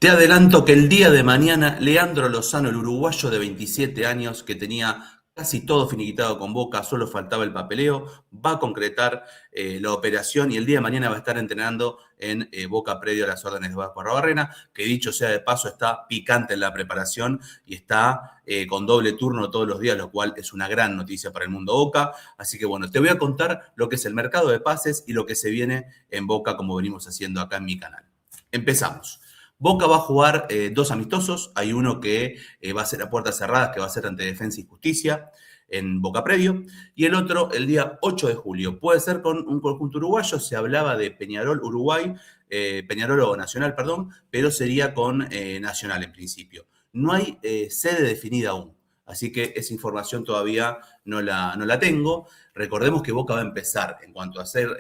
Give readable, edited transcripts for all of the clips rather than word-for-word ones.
Te adelanto que el día de mañana, Leandro Lozano, el uruguayo de 27 años, que tenía casi todo finiquitado con Boca, solo faltaba el papeleo, va a concretar la operación y el día de mañana va a estar entrenando en Boca predio a las órdenes de Vasco Arrobarrena, que dicho sea de paso está picante en la preparación y está con doble turno todos los días, lo cual es una gran noticia para el mundo Boca. Así que bueno, te voy a contar lo que es el mercado de pases y lo que se viene en Boca, como venimos haciendo acá en mi canal. Empezamos. Boca va a jugar dos amistosos. Hay uno que va a ser a puertas cerradas, que va a ser ante Defensa y Justicia en Boca Predio. Y el otro el día 8 de julio. Puede ser con un conjunto uruguayo. Se hablaba de Peñarol Uruguay, Peñarol o Nacional, perdón, pero sería con Nacional en principio. No hay sede definida aún. Así que esa información todavía no la tengo. Recordemos que Boca va a empezar en cuanto a hacer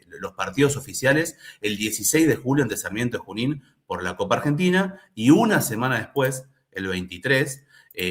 los partidos oficiales el 16 de julio ante Sarmiento de Junín por la Copa Argentina y una semana después, el 23,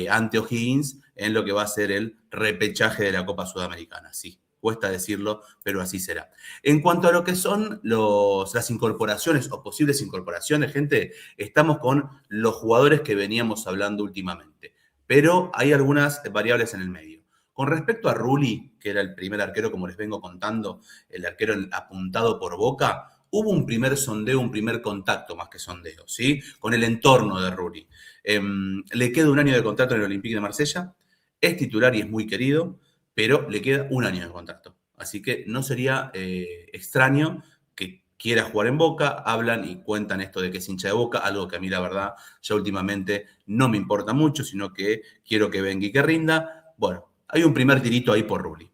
ante O'Higgins en lo que va a ser el repechaje de la Copa Sudamericana. Sí, cuesta decirlo, pero así será. En cuanto a lo que son las incorporaciones o posibles incorporaciones, gente, estamos con los jugadores que veníamos hablando últimamente, pero hay algunas variables en el medio. Con respecto a Rulli, que era el primer arquero, como les vengo contando, el arquero apuntado por Boca, hubo un primer sondeo, un primer contacto más que sondeo, ¿sí? Con el entorno de Rulli. Le queda un año de contrato en el Olympique de Marsella, es titular y es muy querido, pero le queda un año de contrato. Así que no sería extraño que quiera jugar en Boca, hablan y cuentan esto de que es hincha de Boca, algo que a mí la verdad ya últimamente no me importa mucho, sino que quiero que venga y que rinda. Bueno, hay un primer tirito ahí por Rulli.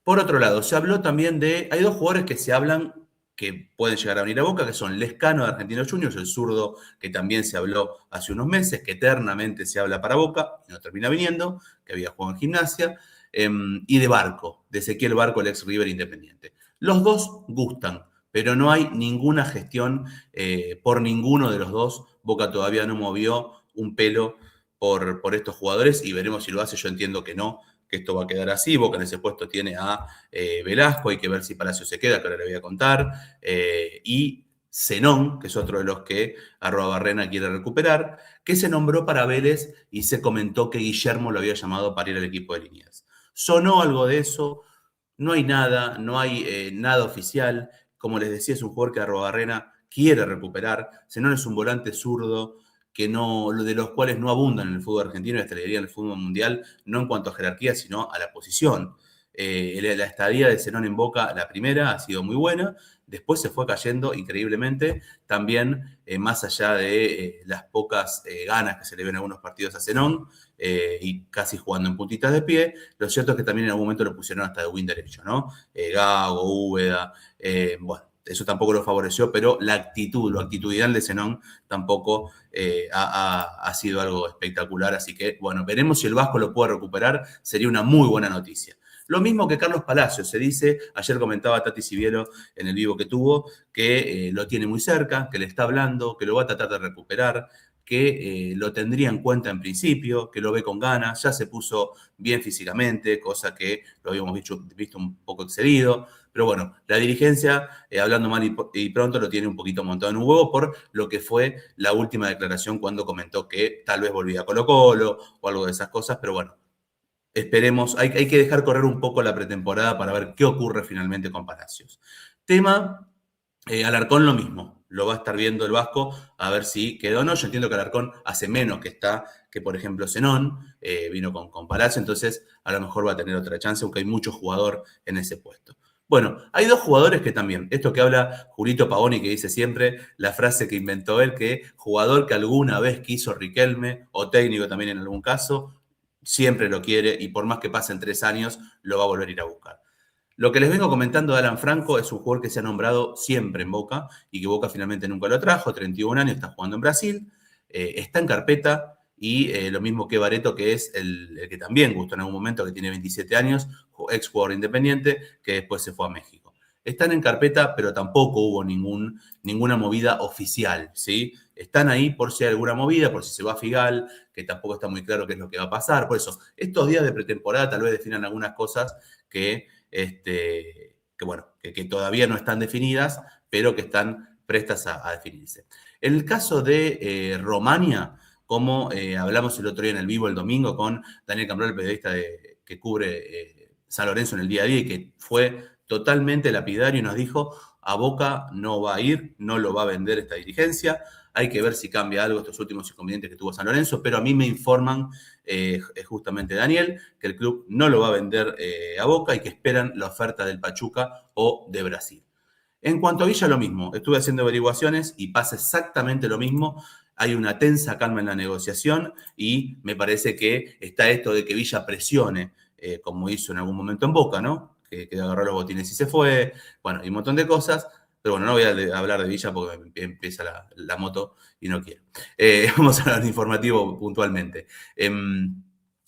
Por otro lado, se habló también hay dos jugadores que se hablan que pueden llegar a venir a Boca, que son Lescano de Argentinos Juniors, el zurdo que también se habló hace unos meses, que eternamente se habla para Boca y no termina viniendo, que había jugado en Gimnasia, y de Barco, de Ezequiel Barco, el ex River Independiente. Los dos gustan, pero no hay ninguna gestión por ninguno de los dos. Boca todavía no movió un pelo por estos jugadores y veremos si lo hace. Yo entiendo que no, que esto va a quedar así. Boca en ese puesto tiene a Velasco, hay que ver si Palacio se queda, que ahora le voy a contar, y Zenón, que es otro de los que Arrobarrena quiere recuperar, que se nombró para Vélez y se comentó que Guillermo lo había llamado para ir al equipo de Liniers. Sonó algo de eso, no hay nada, no hay nada oficial. Como les decía, es un jugador que Arrobarrena quiere recuperar. Zenón es un volante zurdo que no, de los cuales no abundan en el fútbol argentino y hasta le diría en el fútbol mundial, no en cuanto a jerarquía, sino a la posición. La estadía de Zenón en Boca, la primera, ha sido muy buena, después se fue cayendo increíblemente, también más allá de las pocas ganas que se le ven en algunos partidos a Zenón, y casi jugando en puntitas de pie, lo cierto es que también en algún momento lo pusieron hasta de win derecho, ¿no? Gago, Úbeda, bueno, eso tampoco lo favoreció, pero la actitud, lo actitudinal de Zenón tampoco ha sido algo espectacular. Así que, bueno, veremos si el Vasco lo puede recuperar. Sería una muy buena noticia. Lo mismo que Carlos Palacios, se dice, ayer comentaba Tati Siviero en el vivo que tuvo, que lo tiene muy cerca, que le está hablando, que lo va a tratar de recuperar, que lo tendría en cuenta en principio, que lo ve con ganas, ya se puso bien físicamente, cosa que lo habíamos visto un poco excedido. Pero bueno, la dirigencia, hablando mal y pronto, lo tiene un poquito montado en un huevo por lo que fue la última declaración cuando comentó que tal vez volvía a Colo-Colo o algo de esas cosas, pero bueno, esperemos, hay que dejar correr un poco la pretemporada para ver qué ocurre finalmente con Palacios. Tema, Alarcón lo mismo, lo va a estar viendo el Vasco a ver si quedó o no. Yo entiendo que Alarcón hace menos que está que, por ejemplo, Zenón, vino con Palacio, entonces a lo mejor va a tener otra chance, aunque hay mucho jugador en ese puesto. Bueno, hay dos jugadores que también, esto que habla Julito Pavoni, que dice siempre la frase que inventó él, que jugador que alguna vez quiso Riquelme, o técnico también en algún caso, siempre lo quiere y por más que pasen 3 años, lo va a volver a ir a buscar. Lo que les vengo comentando de Alan Franco es un jugador que se ha nombrado siempre en Boca y que Boca finalmente nunca lo trajo, 31 años, está jugando en Brasil, está en carpeta y lo mismo que Bareto, que es el que también gustó en algún momento, que tiene 27 años, ex jugador independiente, que después se fue a México. Están en carpeta, pero tampoco hubo ninguna movida oficial, ¿sí? Están ahí por si hay alguna movida, por si se va a Figal, que tampoco está muy claro qué es lo que va a pasar. Por eso, estos días de pretemporada tal vez definan algunas cosas que bueno, que todavía no están definidas, pero que están prestas a definirse. En el caso de Romania, como hablamos el otro día en el vivo el domingo con Daniel Cambrol, el periodista que cubre San Lorenzo en el día a día y que fue totalmente lapidario y nos dijo, a Boca no va a ir, no lo va a vender esta dirigencia, hay que ver si cambia algo estos últimos inconvenientes que tuvo San Lorenzo, pero a mí me informan justamente Daniel que el club no lo va a vender a Boca y que esperan la oferta del Pachuca o de Brasil. En cuanto a Villa, lo mismo. Estuve haciendo averiguaciones y pasa exactamente lo mismo. Hay una tensa calma en la negociación y me parece que está esto de que Villa presione, como hizo en algún momento en Boca, ¿no? Que agarró los botines y se fue. Bueno, y un montón de cosas. Pero bueno, no voy a hablar de Villa porque empieza la moto y no quiero. Vamos a hablar de informativo puntualmente.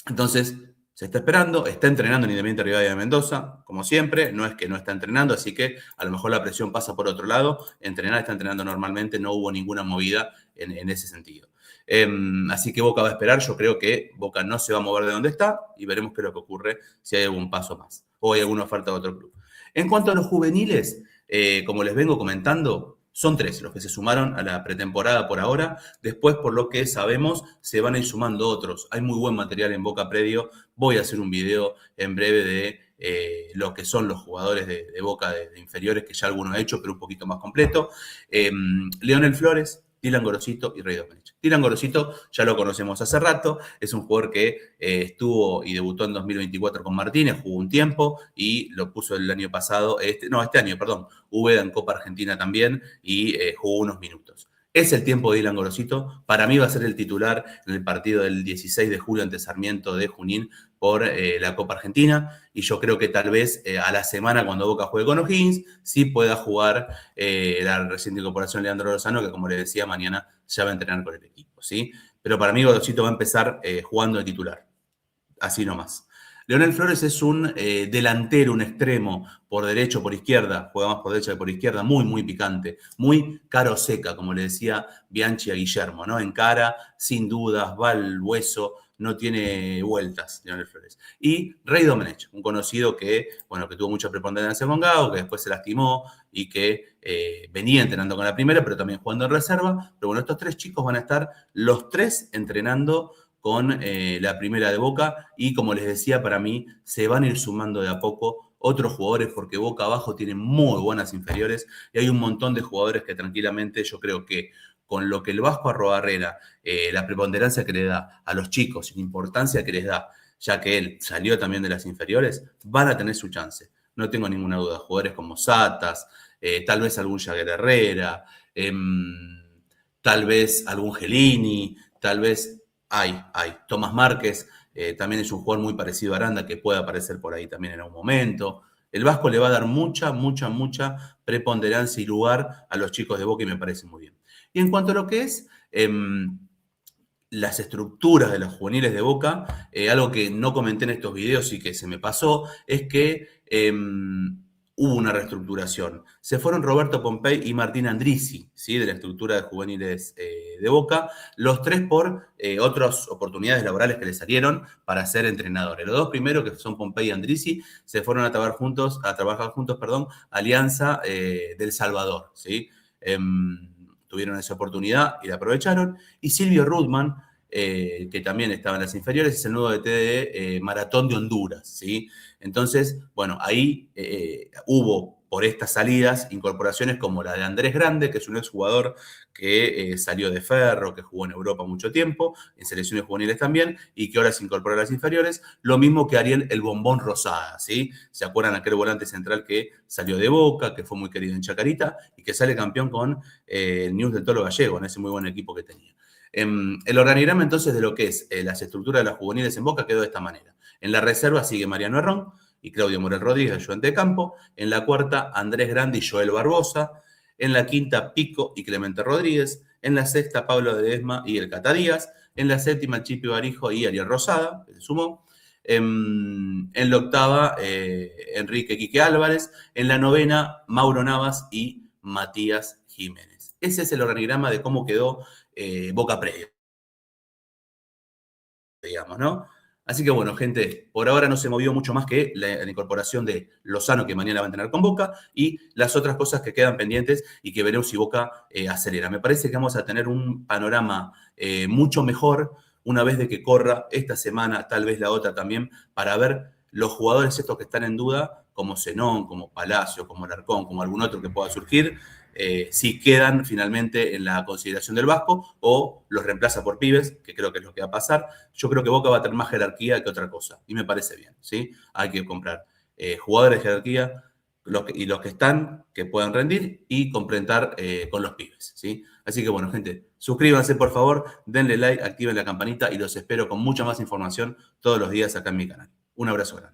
Entonces, se está esperando, está entrenando en Independiente Rivadavia de Mendoza, como siempre, no es que no está entrenando, así que a lo mejor la presión pasa por otro lado, está entrenando normalmente, no hubo ninguna movida en ese sentido. Así que Boca va a esperar, yo creo que Boca no se va a mover de donde está y veremos qué es lo que ocurre si hay algún paso más o hay alguna oferta de otro club. En cuanto a los juveniles, como les vengo comentando, son 3 los que se sumaron a la pretemporada por ahora. Después, por lo que sabemos, se van a ir sumando otros. Hay muy buen material en Boca Predio. Voy a hacer un video en breve de lo que son los jugadores de Boca de inferiores, que ya alguno ha hecho, pero un poquito más completo. Leonel Flores, Dylan Gorosito y Rey Domenech. Dylan Gorosito ya lo conocemos hace rato, es un jugador que estuvo y debutó en 2024 con Martínez, jugó un tiempo y lo puso el año pasado, este año, perdón, Úbeda en Copa Argentina también y jugó unos minutos. Es el tiempo de Dylan Gorosito. Para mí va a ser el titular en el partido del 16 de julio ante Sarmiento de Junín por la Copa Argentina. Y yo creo que tal vez a la semana, cuando Boca juegue con O'Higgins, sí pueda jugar la reciente incorporación Leandro Lozano, que como les decía, mañana ya va a entrenar con el equipo, ¿sí? Pero para mí Gorosito va a empezar jugando de titular. Así nomás. Leonel Flores es un delantero, un extremo, por derecho, por izquierda, juega más por derecha que por izquierda, muy, muy picante, muy caro seca, como le decía Bianchi a Guillermo, ¿no? En cara, sin dudas, va al hueso, no tiene vueltas, Leonel Flores. Y Rey Domenech, un conocido que, bueno, que tuvo mucha preponderancia con Gago, que después se lastimó y que venía entrenando con la primera, pero también jugando en reserva. Pero bueno, estos 3 chicos van a estar los 3 entrenando con la primera de Boca y como les decía, para mí se van a ir sumando de a poco otros jugadores porque Boca abajo tiene muy buenas inferiores y hay un montón de jugadores que tranquilamente yo creo que con lo que el Vasco Arrobarrena, la preponderancia que le da a los chicos y la importancia que les da, ya que él salió también de las inferiores, van a tener su chance. No tengo ninguna duda. Jugadores como Satas, tal vez algún Jagger Herrera, tal vez algún Gelini, tal vez hay. Tomás Márquez también es un jugador muy parecido a Aranda que puede aparecer por ahí también en algún momento. El Vasco le va a dar mucha preponderancia y lugar a los chicos de Boca y me parece muy bien. Y en cuanto a lo que es las estructuras de los juveniles de Boca, algo que no comenté en estos videos y que se me pasó, es que hubo una reestructuración. Se fueron Roberto Pompey y Martín Andrisi, ¿sí? De la estructura de juveniles de Boca, los 3 por otras oportunidades laborales que les salieron para ser entrenadores. Los 2 primeros, que son Pompey y Andrisi, se fueron a trabajar juntos, Alianza del Salvador, ¿sí? Tuvieron esa oportunidad y la aprovecharon. Y Silvio Rudman, que también estaba en las inferiores, es el nuevo DT de Maratón de Honduras, ¿sí? Entonces, bueno, ahí hubo por estas salidas incorporaciones como la de Andrés Grande, que es un exjugador que salió de Ferro, que jugó en Europa mucho tiempo, en selecciones juveniles también, y que ahora se incorpora a las inferiores, lo mismo que Ariel el Bombón Rosada, ¿sí? ¿Se acuerdan aquel volante central que salió de Boca, que fue muy querido en Chacarita, y que sale campeón con el News del Tolo Gallego, en ese muy buen equipo que tenía? El organigrama entonces de lo que es las estructuras de las juveniles en Boca quedó de esta manera. En la reserva sigue Mariano Herrón y Claudio Morel Rodríguez, ayudante de campo. En la cuarta, Andrés Grande y Joel Barbosa. En la quinta, Pico y Clemente Rodríguez. En la sexta, Pablo Ledesma y el Cata Díaz. En la séptima, Chipi Barijo y Ariel Rosada, que se sumó. En la octava, Enrique Quique Álvarez. En la novena, Mauro Navas y Matías Jiménez. Ese es el organigrama de cómo quedó Boca Predio, digamos, ¿no? Así que bueno, gente, por ahora no se movió mucho más que la incorporación de Lozano, que mañana va a tener con Boca, y las otras cosas que quedan pendientes y que veremos si Boca acelera. Me parece que vamos a tener un panorama mucho mejor una vez de que corra esta semana, tal vez la otra también, para ver los jugadores estos que están en duda, como Zenón, como Palacio, como Larcón, como algún otro que pueda surgir, si quedan finalmente en la consideración del Vasco o los reemplaza por pibes, que creo que es lo que va a pasar. Yo creo que Boca va a tener más jerarquía que otra cosa, y me parece bien, ¿sí? Hay que comprar jugadores de jerarquía y los que están, que puedan rendir, y complementar con los pibes, ¿sí? Así que bueno, gente, suscríbanse por favor, denle like, activen la campanita y los espero con mucha más información todos los días acá en mi canal. Un abrazo grande.